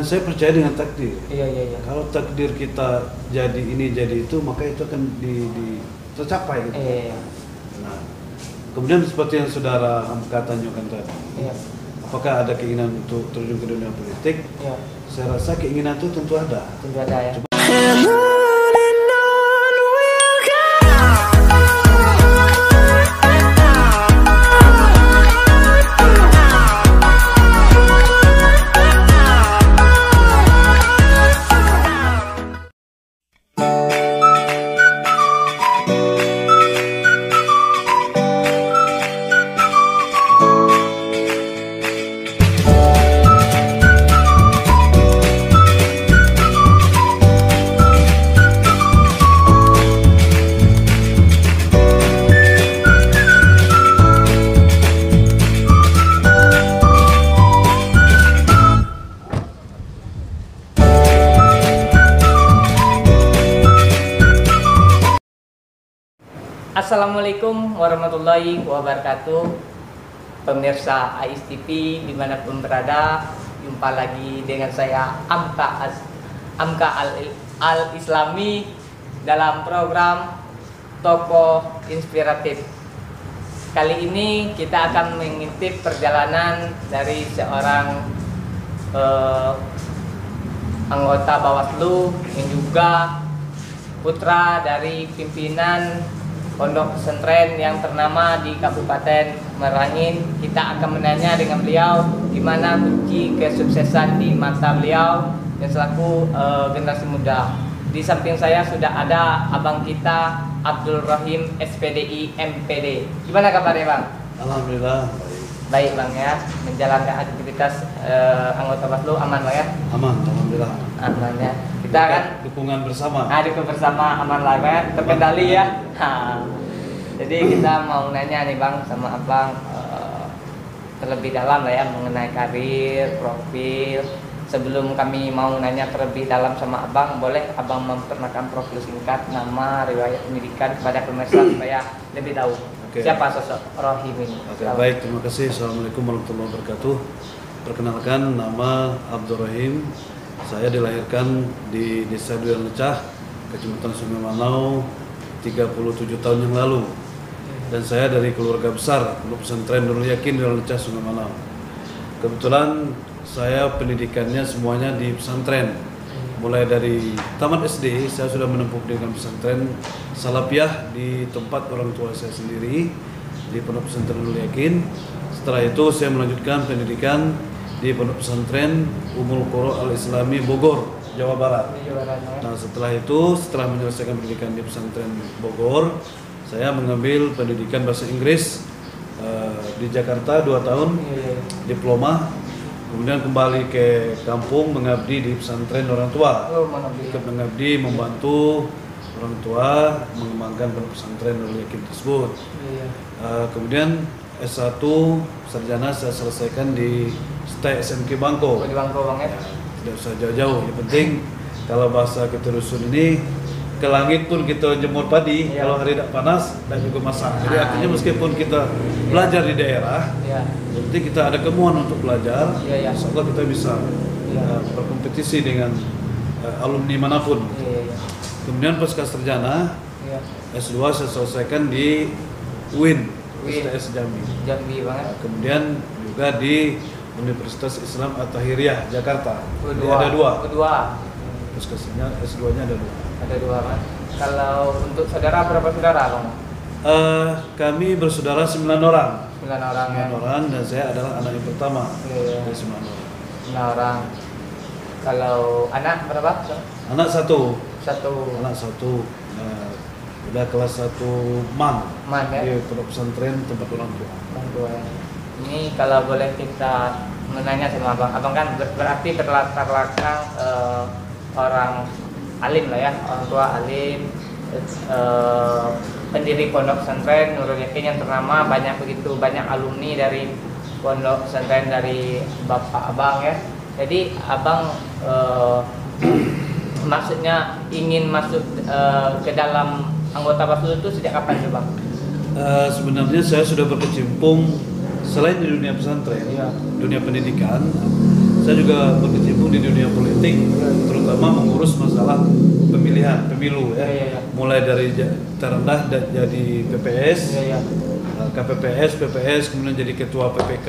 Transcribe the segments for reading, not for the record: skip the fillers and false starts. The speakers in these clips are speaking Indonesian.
saya percaya dengan takdir. Iya. Kalau takdir kita jadi ini jadi itu, maka itu akan tercapai. Gitu. Iya. Nah, kemudian seperti yang saudara Hamka tanyakan tadi, Iya. apakah ada keinginan untuk terjun ke dunia politik? Iya. Saya rasa keinginan itu tentu ada. Tentu ada ya. Assalamualaikum warahmatullahi wabarakatuh. Pemirsa AIS TV dimanapun berada, jumpa lagi dengan saya Amka Al-Islami dalam program Tokoh Inspiratif. Kali ini kita akan mengintip perjalanan dari seorang anggota Bawaslu yang juga putra dari pimpinan pondok pesantren yang ternama di Kabupaten Merangin. Kita akan menanya dengan beliau gimana kunci kesuksesan di mata beliau yang selaku generasi muda. Di samping saya sudah ada abang kita Abdul Rahim SPDI MPD. Gimana kabarnya bang? Alhamdulillah baik bang ya. Menjalankan aktivitas anggota Bawaslu aman bang ya? aman, alhamdulillah. Aman ya. Kita kan dukungan bersama. dukung bersama aman lah ya, terkendali ya. Jadi kita mau nanya nih bang sama abang terlebih dalam lah ya mengenai karir, profil. Sebelum kami mau nanya terlebih dalam sama abang, boleh abang memperkenalkan profil singkat, nama, riwayat pendidikan kepada pemirsa supaya lebih tahu siapa sosok Rohim ini. Baik, terima kasih. Assalamualaikum warahmatullahi wabarakatuh. Perkenalkan, nama Abdul Rahim. Saya dilahirkan di Desa Durian Lecah, Kecamatan Sungai Manau 37 tahun yang lalu. Dan saya dari keluarga besar Pondok Pesantren Nurul Yakin Durian Lecah Sungai Manau. Kebetulan saya pendidikannya semuanya di pesantren. Mulai dari tamat SD saya sudah menempuh pendidikan pesantren Salafiyah di tempat orang tua saya sendiri di Pondok Pesantren Nurul Yakin. Setelah itu saya melanjutkan pendidikan di Pondok Pesantren Ummul Qura Al-Islami Bogor, Jawa Barat. Nah, setelah menyelesaikan pendidikan di pesantren Bogor, saya mengambil pendidikan bahasa Inggris di Jakarta 2 tahun, diploma. Kemudian kembali ke kampung mengabdi di pesantren orang tua. Ikut mengabdi, membantu orang tua mengembangkan pondok pesantren Nurul Yakin tersebut. Kemudian S1 sarjana saya selesaikan di STAI SMK Bangko. Di Bangko bang ya? Tidak usah jauh-jauh. Yang penting kalau bahasa kita dusun ini, ke langit pun kita jemur padi. Kalau hari tidak panas dan juga masak. Jadi artinya meskipun kita belajar di daerah, berarti kita ada kemauan untuk belajar. Insya Allah kita bisa berkompetisi dengan alumni manapun. Kemudian pasca sarjana S2 saya selesaikan di UIN. STS Jambi banget. Kemudian juga di Universitas Islam At-Tahiriyah Jakarta. Ada dua. Terus S2-nya ada dua. Ada dua kan. Kalau untuk saudara berapa saudara bang? Kami bersaudara 9 orang. 9 orang. 9 orang dan saya adalah anak yang pertama dari 9 orang. 9 orang. Kalau anak berapa? Anak satu. Anak satu. Udah kelas 1 MAN ya? Di pondok pesantren tempat orang tua. Ini kalau boleh kita menanya sama abang kan berarti berlatar belakang orang alim lah ya, orang tua alim, pendiri pondok pesantren Nurul Yakin yang ternama, begitu banyak alumni dari pondok pesantren dari bapak abang ya. Jadi abang maksudnya ingin masuk ke dalam anggota Bawaslu itu sejak kapan sih bang? Sebenarnya saya sudah berkecimpung selain di dunia pesantren, dunia pendidikan. saya juga berkecimpung di dunia politik, terutama mengurus masalah pemilihan, pemilu ya. Mulai dari terendah jadi PPS, KPPS, PPS, kemudian jadi ketua PPK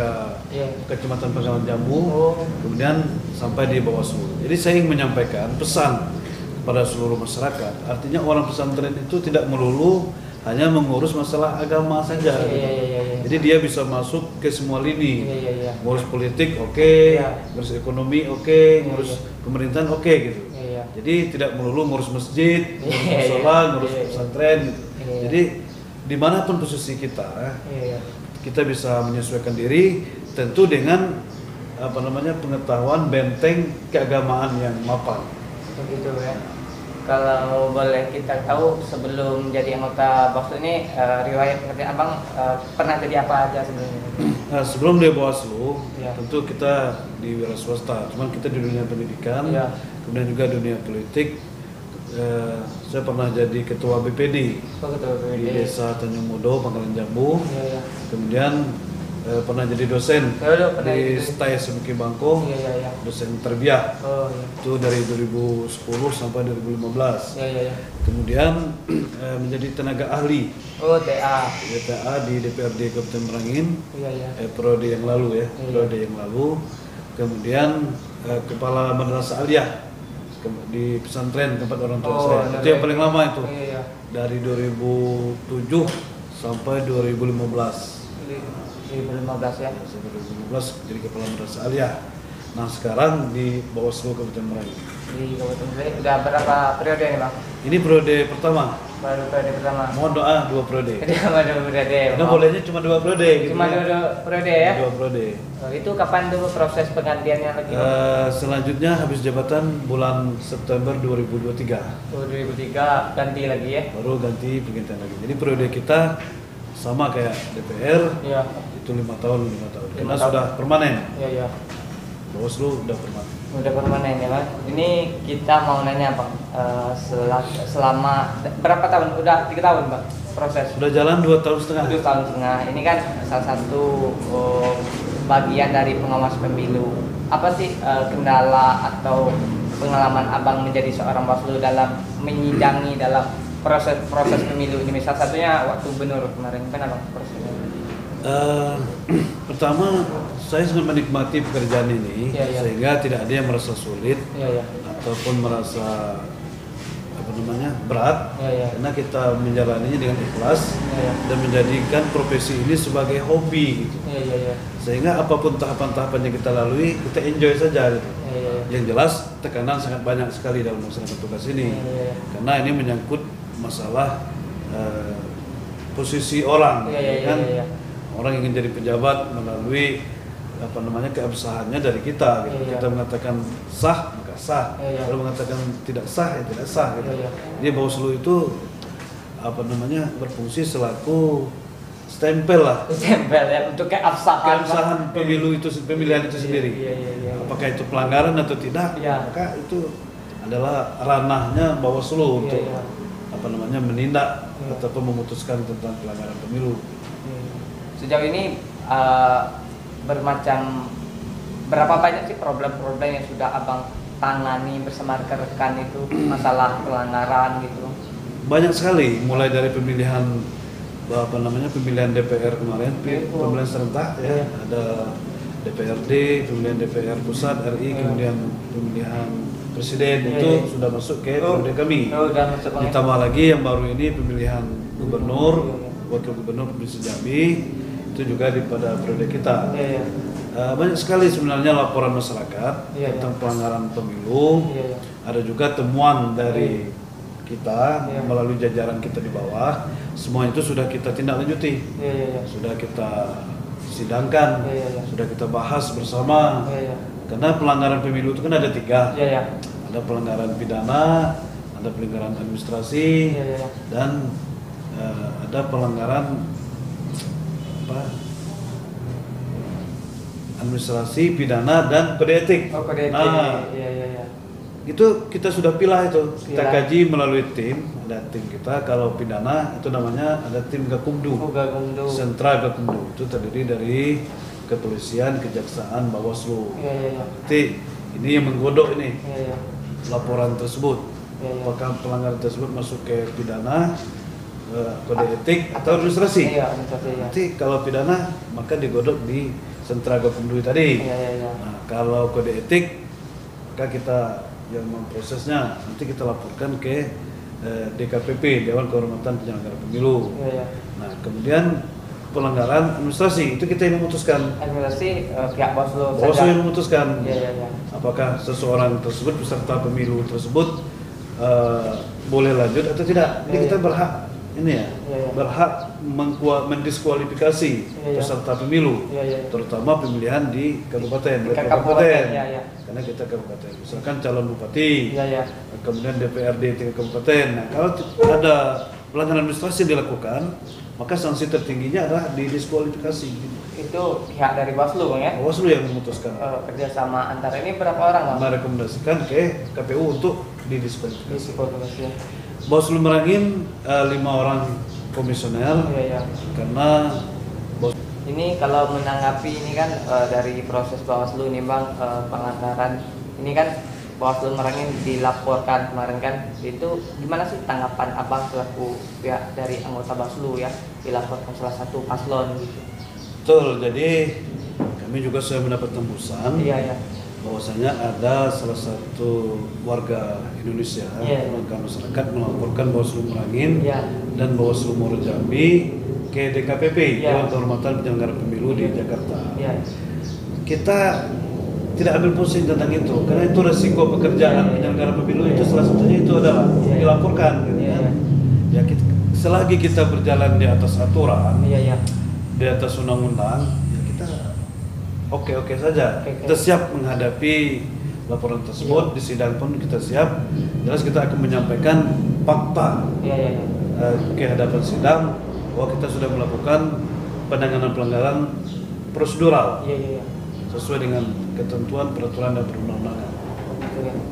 Kecamatan Pangkalan Jambu, kemudian sampai di Bawaslu. Jadi saya ingin menyampaikan pesan kepada seluruh masyarakat. Artinya orang pesantren itu tidak melulu hanya mengurus masalah agama saja. Jadi dia bisa masuk ke semua lini. Ngurus politik ngurus ekonomi ngurus pemerintahan gitu. Jadi tidak melulu ngurus masjid, ngurus musola, ngurus pesantren gitu. Jadi dimanapun posisi kita, kita bisa menyesuaikan diri tentu dengan pengetahuan benteng keagamaan yang mapan. Begitu ya. Kalau boleh kita tahu sebelum jadi anggota Bawaslu ini riwayat kerja Abang pernah jadi apa aja sebelumnya? Nah, sebelum di Bawaslu, tentu kita di wira swasta, cuman kita di dunia pendidikan, kemudian juga dunia politik. Saya pernah jadi ketua BPD, di Desa Tanjung Mudo, Pangkalan Jambu. Kemudian pernah jadi dosen di STAI Semuki Bangkong, dosen terbiah. Itu dari 2010 sampai 2015. Kemudian menjadi tenaga ahli. TA di DPRD Kabupaten Merangin. Periode yang lalu ya, periode yang lalu. Kemudian kepala madrasah aliyah di pesantren tempat orang tua saya. Itu yang paling lama itu. Dari 2007 sampai 2015. 2015 ya. 2015 jadi kepala madrasah aliyah. Nah, sekarang di Bawaslu Kabupaten Merangin. Di Kabupaten Merangin udah berapa periode nih, Bang? Ini periode pertama. Baru periode pertama. Mohon doa 2 periode. Dua periode. Karena bolehnya cuma 2 periode gitu. Cuma 2 periode ya. 2 periode. Itu kapan dulu proses penggantiannya lagi? Selanjutnya habis jabatan bulan September 2023. 2003 ganti lagi ya. Baru ganti pergantian lagi. Jadi periode kita sama kayak DPR. Itu 5 tahun. Karena sudah permanen. Bawaslu udah permanen. Udah permanen ya, Bang. Ini kita mau nanya, Bang. Selama berapa tahun? Udah 3 tahun, Bang, proses. Sudah jalan 2 tahun setengah. 2 tahun setengah. Ini kan salah satu bagian dari pengawas pemilu. Apa sih kendala atau pengalaman Abang menjadi seorang Bawaslu dalam menyidangi dalam proses pemilu ini? Salah satunya waktu gubernur kemarin kan Abang prosesnya. Pertama, saya sangat menikmati pekerjaan ini, sehingga tidak ada yang merasa sulit ataupun merasa berat, karena kita menjalaninya dengan ikhlas dan menjadikan profesi ini sebagai hobi gitu. Sehingga apapun tahapan-tahapan yang kita lalui, kita enjoy saja gitu. Yang jelas tekanan sangat banyak sekali dalam melaksanakan tugas ini, karena ini menyangkut masalah posisi orang, kan? Orang ingin jadi pejabat melalui keabsahannya dari kita gitu. Kita mengatakan sah maka sah, kalau mengatakan tidak sah ya tidak sah gitu. Jadi Bawaslu itu berfungsi selaku stempel lah. Stempel ya, untuk keabsahan pemilu itu, pemilihan itu sendiri. Apakah itu pelanggaran atau tidak, maka itu adalah ranahnya Bawaslu untuk menindak ataupun memutuskan tentang pelanggaran pemilu. Sejauh ini berapa banyak sih problem-problem yang sudah Abang tangani bersama rekan-rekan itu, masalah pelanggaran gitu? Banyak sekali, mulai dari pemilihan pemilihan DPR kemarin, pemilihan serentak ya, ada DPRD, kemudian DPR pusat RI, kemudian pemilihan presiden itu sudah masuk ke periode kami. Ditambah lagi yang baru ini pemilihan gubernur, wakil gubernur Provinsi Jambi, itu juga pada periode kita. Banyak sekali sebenarnya laporan masyarakat tentang pelanggaran pemilu. Ada juga temuan dari kita melalui jajaran kita di bawah. Semua itu sudah kita tindak lanjuti, sudah kita sidangkan, sudah kita bahas bersama. Karena pelanggaran pemilu itu kan ada 3. Ada pelanggaran pidana, ada pelanggaran administrasi, dan ada pelanggaran administrasi, pidana, dan kode etik. Kode etik. Itu kita sudah pilah itu. Kita kaji melalui tim, ada tim kita. Kalau pidana itu namanya ada tim Gakumdu. Sentra Gakumdu. Itu terdiri dari kepolisian, kejaksaan, Bawaslu. Iya. Berarti ini yang menggodok ini Iya. laporan tersebut. Iya. Apakah pelanggaran tersebut masuk ke pidana, kode etik atau administrasi? Iya, administrasi ya. Nanti kalau pidana maka digodok di sentra Gakumdu tadi. Iya. Nah, kalau kode etik maka kita yang memprosesnya nanti kita laporkan ke DKPP, Dewan Kehormatan Penyelenggara Pemilu. Iya. Nah, kemudian pelanggaran administrasi itu kita yang memutuskan. Administrasi pihak Bawaslu Bawaslu saja. yang memutuskan. Iya. Apakah seseorang tersebut peserta pemilu tersebut boleh lanjut atau tidak? Jadi Iya. kita berhak ini ya, Iya. berhak mendiskualifikasi Iya. peserta pemilu, Iya. terutama pemilihan di kabupaten, Di level kabupaten, iya. karena kita kabupaten. Misalkan calon bupati, Iya. kemudian DPRD tingkat kabupaten. Nah, kalau ada pelanggaran administrasi dilakukan, maka sanksi tertingginya adalah didiskualifikasi. Itu pihak dari Bawaslu Bang ya. Bawaslu yang memutuskan. Kerjasama antara ini berapa orang Bang? Merekomendasikan ke KPU untuk didiskualifikasi. Diskualifikasi. Bawaslu Merangin 5 orang komisioner Iya. karena Ini kalau menanggapi ini kan dari proses Bawaslu ini Bang, pengantaran ini kan Bawaslu Merangin dilaporkan kemarin kan, itu gimana sih tanggapan Abang selaku pihak dari anggota Bawaslu ya dilaporkan salah satu paslon gitu? betul, jadi kami juga sudah mendapat tembusan Iya. bahwasanya ada salah satu warga Indonesia, Iya. warga masyarakat melaporkan Bawaslu Merangin Iya. dan Bawaslu Muaro Jambi ke DKPP, Iya. Dewan Kehormatan Penyelenggara Pemilu di Jakarta. Iya. Kita tidak ambil pusing tentang itu, karena itu resiko pekerjaan penyelenggara pemilu itu salah satunya itu adalah Iya. dilaporkan, gitu Iya. kan. Ya selagi kita berjalan di atas aturan, Iya. di atas undang-undang, ya kita oke saja. Oke. Kita siap menghadapi laporan tersebut, di sidang pun kita siap. Jelas kita akan menyampaikan fakta Iya. ke hadapan sidang bahwa kita sudah melakukan penanganan pelanggaran prosedural Iya. sesuai dengan ketentuan peraturan dan perundang-undangan.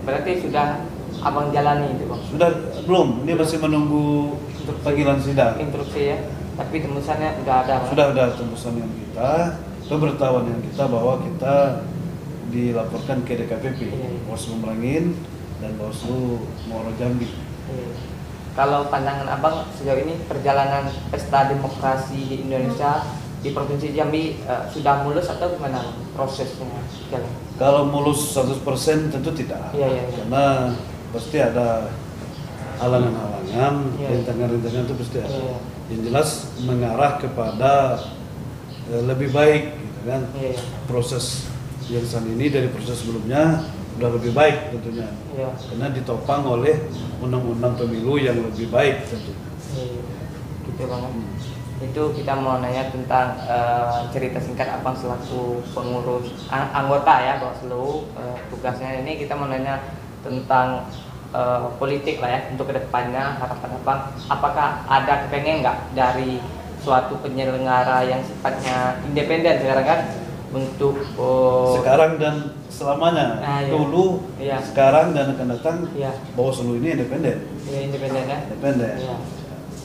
Berarti sudah Abang jalani itu Bang? Sudah belum? Ini masih menunggu panggilan sidang. Instruksi ya, tapi tembusannya udah ada Bang? Sudah ada tembusan yang kita, pemberitahuan yang kita bahwa kita dilaporkan ke DKPP, Iya. Bawaslu Merangin dan Bawaslu Muaro Jambi. Iya. Kalau pandangan Abang sejauh ini perjalanan pesta demokrasi di Indonesia di Provinsi Jambi sudah mulus atau gimana prosesnya jalan? Kalau mulus 100% tentu tidak, Iya. karena pasti ada halangan-halangan, Iya. rintangan-rintangan itu pasti ada. Iya. Yang jelas mengarah kepada lebih baik, gitu kan? Iya. Proses yang saat ini dari proses sebelumnya sudah lebih baik tentunya, Iya. karena ditopang oleh undang-undang pemilu yang lebih baik tentunya. Iya. Gitu Bang. Itu kita mau nanya tentang cerita singkat Abang selaku pengurus anggota ya Bawaslu, tugasnya ini kita mau nanya tentang politik lah ya untuk kedepannya, harapan Abang apakah ada kepengen nggak dari suatu penyelenggara yang sifatnya independen sekarang kan untuk Sekarang dan selamanya, Iya. dulu, Iya. sekarang dan akan datang, Iya. Bawaslu ini independen. ya independen ya. Independen. Iya.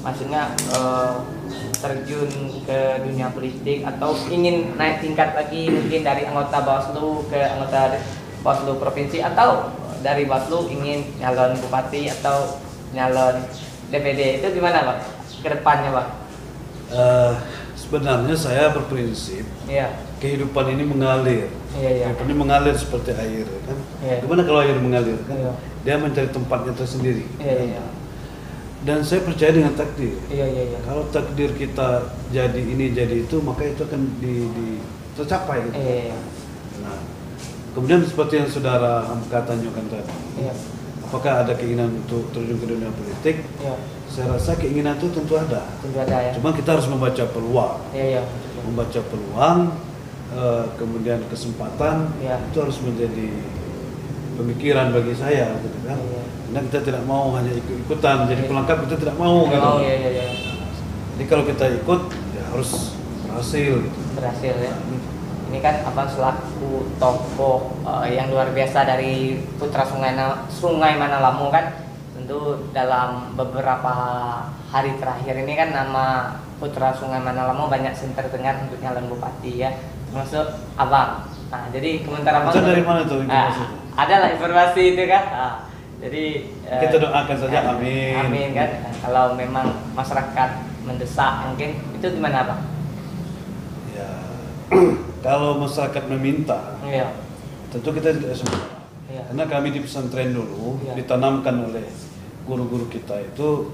Maksudnya terjun ke dunia politik atau ingin naik tingkat lagi mungkin dari anggota Bawaslu ke anggota Bawaslu provinsi atau dari Bawaslu ingin nyalon bupati atau nyalon DPD, itu gimana Bang ke depannya Bang? Sebenarnya saya berprinsip Iya. kehidupan ini mengalir. Iya. Kehidupan ini mengalir seperti air, kan? Iya. Gimana kalau air mengalir, kan? Iya. Dia mencari tempatnya tersendiri. Iya. Dan saya percaya dengan takdir. Iya. Kalau takdir kita jadi ini jadi itu, maka itu akan tercapai. Gitu. Iya. Nah, kemudian seperti yang saudara Hamka tanyakan tadi, Iya. apakah ada keinginan untuk terjun ke dunia politik? Iya. Saya rasa keinginan itu tentu ada. Tentu ada ya. Cuma kita harus membaca peluang, Iya. membaca peluang, kemudian kesempatan, Iya. itu harus menjadi pemikiran bagi saya, gitu kan? Iya. Karena kita tidak mau hanya ikut-ikutan, jadi Iya. pelengkap kita tidak mau, gitu. Oh iya. Jadi kalau kita ikut, ya harus berhasil, gitu. Berhasil ya. Ini kan Abang selaku tokoh yang luar biasa dari Putra Sungai Mana-Lamu kan, tentu dalam beberapa hari terakhir ini kan nama Putra Sungai Mana-Lamu banyak terdengar untuk nyalon bupati ya. Maksud abang. Nah, jadi komentar abang. Itu dari mana tuh informasi? Ada lah informasi itu kan. Jadi Kita doakan saja, amin. Amin kan. Kalau memang masyarakat mendesak mungkin itu gimana bang? Ya, kalau masyarakat meminta, Iya. tentu kita tidak semua. Iya. Karena kami di pesantren dulu Iya. ditanamkan oleh guru-guru kita itu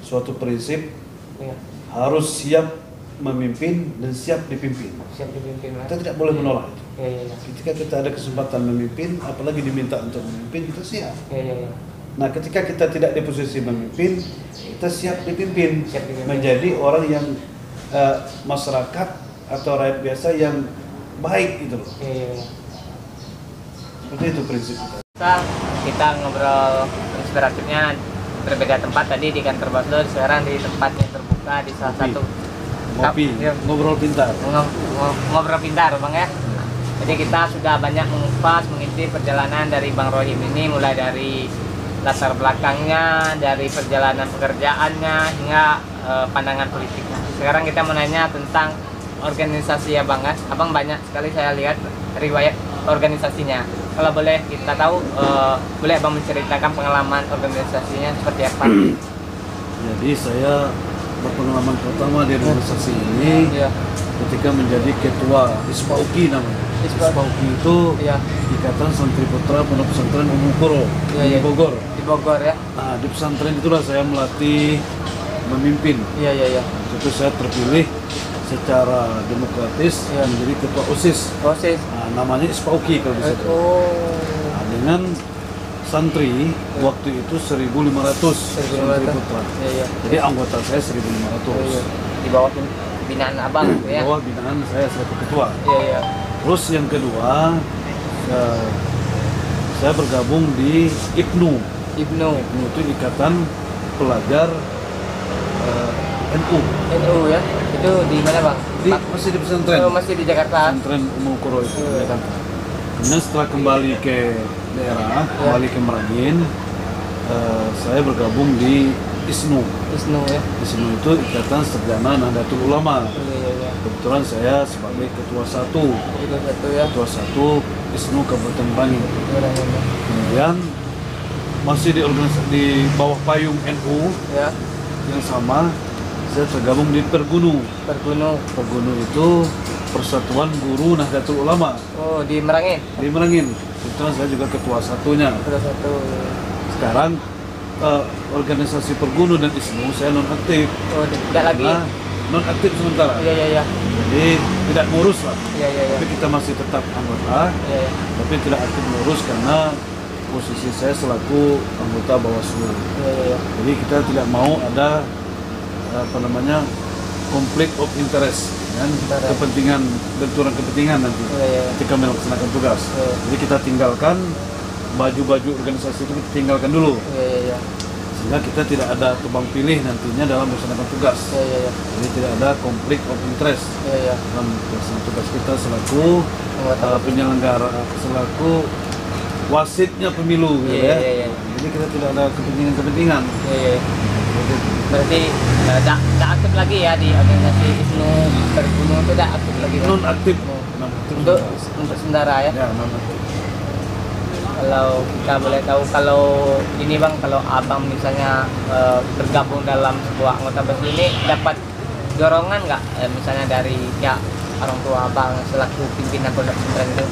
suatu prinsip Iya. harus siap memimpin dan siap dipimpin. Siap dipimpin mas. Kita tidak boleh menolak itu. Iya iya iya. Ketika kita ada kesempatan memimpin, apalagi diminta untuk memimpin, kita siap. Iya iya iya. Nah, ketika kita tidak di posisi memimpin, kita siap dipimpin, Siap dipimpin. menjadi orang yang masyarakat atau rakyat biasa yang baik gitu loh. Iya iya iya. Seperti itu prinsip kita. Kita ngobrol inspiratifnya berbeda tempat tadi di kantor Bawaslu, sekarang di tempat yang terbuka di salah Ngopi. satu Ngopi, Iya. ngobrol pintar. ngobrol pintar bang ya. Jadi kita sudah banyak mengupas mengintip perjalanan dari Bang Rohim ini, mulai dari latar belakangnya, dari perjalanan pekerjaannya hingga pandangan politiknya. Sekarang kita mau nanya tentang organisasi ya bang ya. Abang banyak sekali saya lihat riwayat organisasinya. Kalau boleh kita tahu, boleh abang menceritakan pengalaman organisasinya seperti apa? Jadi saya berpengalaman pertama di organisasi ini Iya. ketika menjadi ketua ISPAUKI namanya. ISPAUKI itu Iya. Ikatan Santri Putra Pondok Pesantren Umum Kuro Iya, di iya. Bogor. Di Bogor ya. Nah, di pesantren itulah saya melatih memimpin. Iya iya iya. Itu saya terpilih secara demokratis Iya. menjadi ketua OSIS. Proses. Nah, namanya ISPAUKI kalau bisa. Oh. Nah, dengan santri waktu itu 1.500 santri putra. Iya iya. Jadi anggota saya 1.500. Iya. Di bawah binaan abang gitu Di ya. bawah binaan saya selaku ketua. Iya iya. Terus yang kedua, saya bergabung di IPNU. Ibnu. IPNU itu Ikatan Pelajar NU. NU ya. Itu di mana bang? Masih di pesantren. Oh, masih di Jakarta. Pesantren Umum Kuro itu. Iya. Jakarta. Kemudian setelah kembali ke daerah, kembali ke Merangin, saya bergabung di ISNU. Ibnu ya. ISNU itu Ikatan Sarjana Nahdlatul Ulama. Iya iya iya. Kebetulan saya sebagai ketua satu. Itu satu ya. Ketua satu ISNU Kabupaten Merangin. Orang ini. Kemudian masih di organisasi di bawah payung NU Ya. yang sama, saya tergabung di Pergunu. Pergunung. Pergunu itu Persatuan Guru Nahdlatul Ulama Oh di Merangin. di Merangin. Kebetulan saya juga ketua satunya. Itu satu. Sekarang organisasi Pergunu dan ISNU saya non aktif. Oh tidak lagi. Karena non aktif sementara. Iya iya iya. Jadi tidak ngurus lah. Iya iya iya. Tapi kita masih tetap anggota, Iya iya. tapi tidak aktif mengurus karena posisi saya selaku anggota Bawaslu. Iya iya iya. Jadi kita tidak mau ada konflik of interest kan, Interest. kepentingan, benturan kepentingan nanti Iya iya. ketika melaksanakan tugas. Iya. Jadi kita tinggalkan baju-baju organisasi itu, kita tinggalkan dulu Iya iya iya. sehingga kita tidak ada tebang pilih nantinya dalam melaksanakan tugas. Iya iya iya. Jadi tidak ada konflik of interest Iya iya. dalam melaksanakan tugas kita selaku Anggota. penyelenggara, selaku wasitnya pemilu gitu Iya ya. iya iya. Jadi kita tidak ada kepentingan-kepentingan. Iya iya. Seperti itu. Berarti tak aktif lagi ya di organisasi Ibnu Pergunung itu tidak aktif lagi Bang? Non aktif. Oh. Non aktif. untuk sementara ya. Ya, non aktif. Kalau kita boleh tahu, kalau ini bang, kalau abang misalnya bergabung dalam sebuah anggota BEM ini dapat dorongan nggak, misalnya dari pihak orang tua abang selaku pimpinan pondok pesantren itu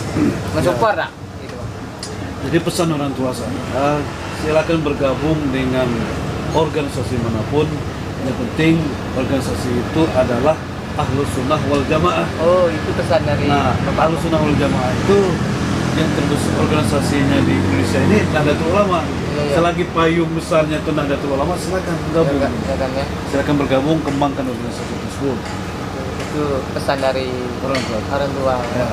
mensupport nggak? Gitu bang. Jadi pesan orang tua saya, silakan bergabung dengan organisasi manapun. Yang penting organisasi itu adalah Ahlus Sunnah wal Jamaah. Oh itu pesan dari Nah, bapak. Ahlus Sunnah wal Jamaah itu yang terbesar organisasinya di Indonesia ini Nahdlatul Ulama. Iya, iya. Selagi payung besarnya itu Nahdlatul Ulama, silakan bergabung. Ya kan ya. Silakan bergabung, kembangkan organisasi tersebut. Itu pesan dari Orang tua. orang tua. Ya.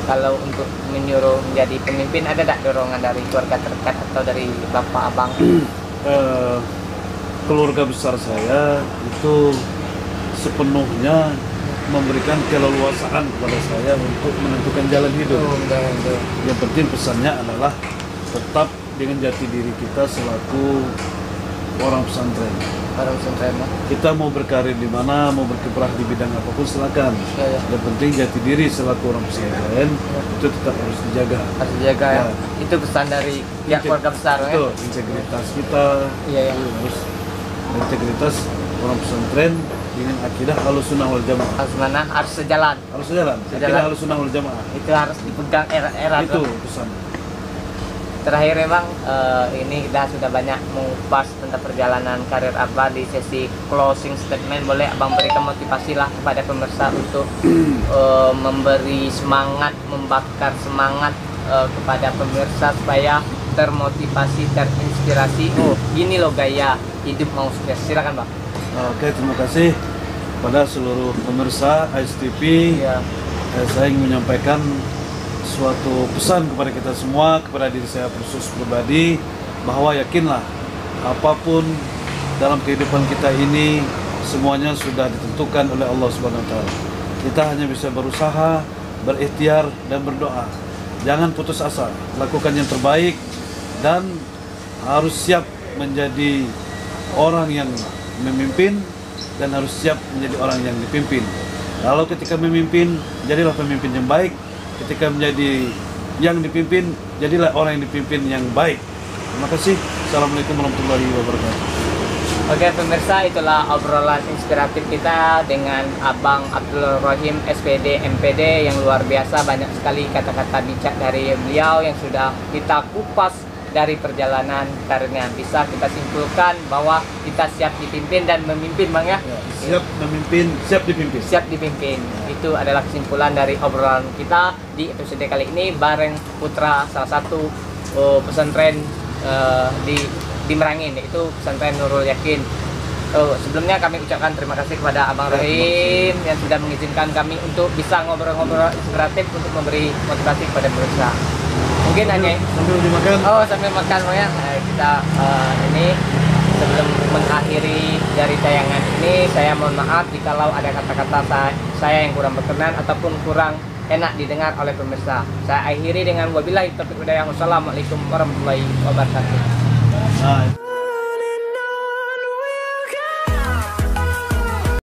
Kalau untuk menyuruh menjadi pemimpin, ada tak dorongan dari keluarga terdekat atau dari bapak abang? Keluarga besar saya itu sepenuhnya memberikan keleluasaan kepada saya untuk menentukan jalan hidup. Oh, enggak, enggak. Yang penting pesannya adalah tetap dengan jati diri kita selaku orang pesantren. Pondok pesantren. Kita mau berkarir di mana, mau berkiprah di bidang apapun silakan. Ya, ya. Yang penting jati diri selaku orang pesantren itu tetap harus dijaga. Harus dijaga ya. Ya. Itu pesan dari pihak keluarga besar ya. Betul, integritas kita Iya, ya. harus integritas orang pesantren dengan akidah Ahlussunnah wal Jamaah. Harus mana? Harus sejalan. Harus sejalan. Akidah Ahlussunnah wal Jamaah. Itu harus dipegang erat. Itu pesan. Terakhir memang ini kita sudah banyak mengupas tentang perjalanan karir Abah. Di sesi closing statement boleh Abang berikan motivasi lah kepada pemirsa untuk memberi semangat, membakar semangat kepada pemirsa supaya termotivasi, terinspirasi. Oh, gini loh gaya hidup mau sukses. Silakan Bang. Oke, terima kasih pada seluruh pemirsa ASTV. Iya. Saya ingin menyampaikan suatu pesan kepada kita semua, kepada diri saya khusus pribadi, bahwa yakinlah apapun dalam kehidupan kita ini semuanya sudah ditentukan oleh Allah Subhanahu wa taala. Kita hanya bisa berusaha, berikhtiar dan berdoa. Jangan putus asa, lakukan yang terbaik dan harus siap menjadi orang yang memimpin dan harus siap menjadi orang yang dipimpin. Kalau ketika memimpin, jadilah pemimpin yang baik. Ketika menjadi yang dipimpin, jadilah orang yang dipimpin yang baik. Terima kasih. Assalamualaikum warahmatullahi wabarakatuh. Oke pemirsa, itulah obrolan inspiratif kita dengan Abang Abdul Rohim SPD MPD yang luar biasa. Banyak sekali kata-kata bijak dari beliau yang sudah kita kupas dari perjalanan karirnya. Bisa kita simpulkan bahwa kita siap dipimpin dan memimpin Bang ya. Siap memimpin, siap dipimpin. Siap dipimpin. Itu adalah kesimpulan dari obrolan kita di episode kali ini bareng putra salah satu pesantren di Merangin, yaitu pesantren Nurul Yakin. Sebelumnya kami ucapkan terima kasih kepada Abang Rohim yang sudah mengizinkan kami untuk bisa ngobrol-ngobrol inspiratif untuk memberi motivasi kepada pemirsa. Mungkin hanya sambil dimakan. Sambil makan ya. Kita ini sebelum mengakhiri dari tayangan ini, saya mohon maaf jikalau ada kata-kata saya yang kurang berkenan ataupun kurang enak didengar oleh pemirsa. Saya akhiri dengan wabillahi taufiq wal hidayah. Wassalamualaikum warahmatullahi wabarakatuh. Nah.